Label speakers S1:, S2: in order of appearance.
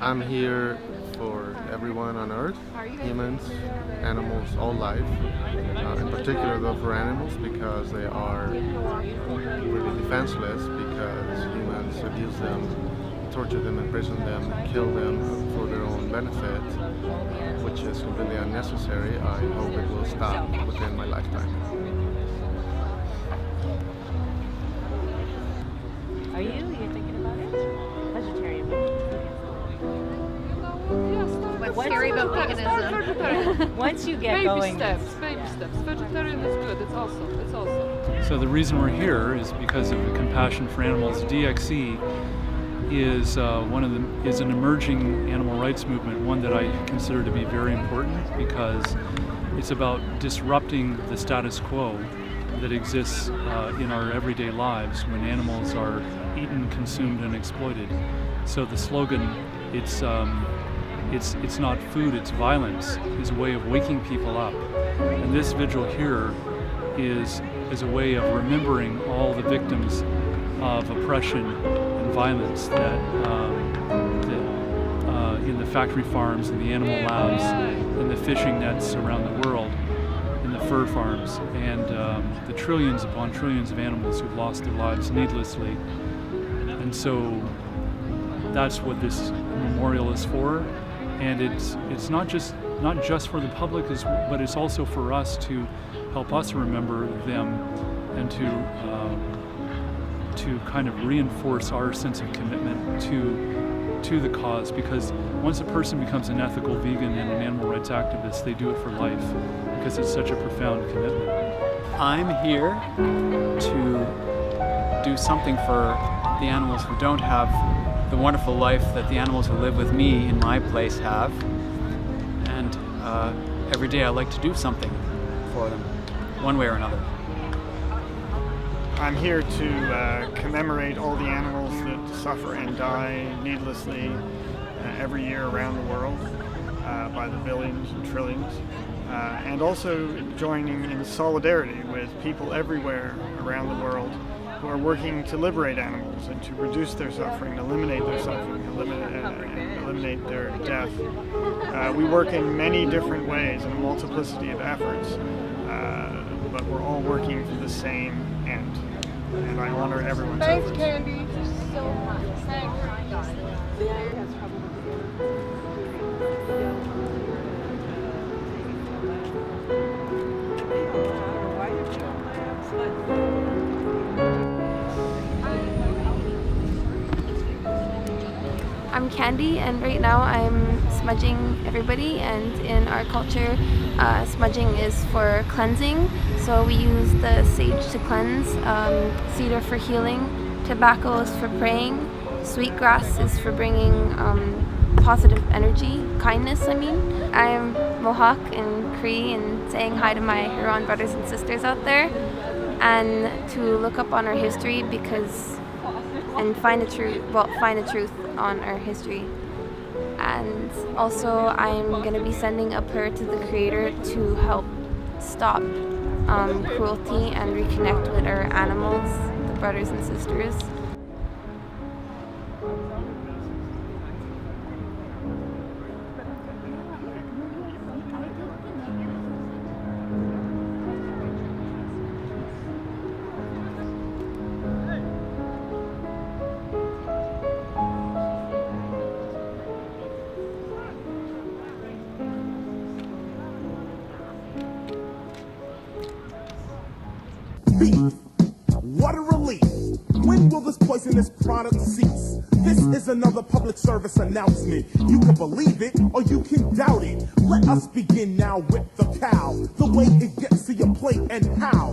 S1: I'm here for everyone on Earth, humans, animals, all life. In particular though for animals because they are really defenseless because humans abuse them, torture them, imprison them, kill them for their own benefit, which is completely unnecessary. I hope it will stop within my lifetime.
S2: Are you? You're thinking about it? Vegetarian.
S3: What's scary about veganism?
S2: Once you get
S4: baby
S2: going,
S4: steps. Vegetarian is good. It's awesome.
S5: So the reason we're here is because of the Compassion for Animals. DXE is is an emerging animal rights movement, one that I consider to be very important because it's about disrupting the status quo that exists in our everyday lives when animals are eaten, consumed, and exploited. So the slogan, it's not food, it's violence, is a way of waking people up. And this vigil here is a way of remembering all the victims of oppression and violence that in the factory farms, in the animal labs, in the fishing nets around the world, in the fur farms, and the trillions upon trillions of animals who've lost their lives needlessly. And so that's what this memorial is for. And it's not just for the public, but it's also for us to help us remember them and to kind of reinforce our sense of commitment to the cause. Because once a person becomes an ethical vegan and an animal rights activist, they do it for life because it's such a profound commitment.
S6: I'm here to do something for the animals who don't have the wonderful life that the animals who live with me in my place have. And every day I like to do something for them, one way or another.
S7: I'm here to commemorate all the animals that suffer and die needlessly every year around the world by the billions and trillions. And also joining in solidarity with people everywhere around the world who are working to liberate animals and to reduce their suffering, eliminate their suffering, eliminate their death. We work in many different ways in a multiplicity of efforts, but we're all working for the same end. And I honor everyone's efforts.
S4: Thanks, Candy. So much.
S8: I'm Candy, and right now I'm smudging everybody, and in our culture smudging is for cleansing, so we use the sage to cleanse, cedar for healing, tobacco is for praying, sweetgrass is for bringing positive energy, kindness I mean. I'm Mohawk and Cree and saying hi to my Huron brothers and sisters out there, and to look up on our history and find the truth on our history. And also I'm going to be sending a prayer to the Creator to help stop cruelty and reconnect with our animals, the brothers and sisters.
S9: Beef. What a relief. When will this poisonous product cease? This is another public service announcement. You can believe it or you can doubt it. Let us begin now with the cow. The way it gets to your plate and how.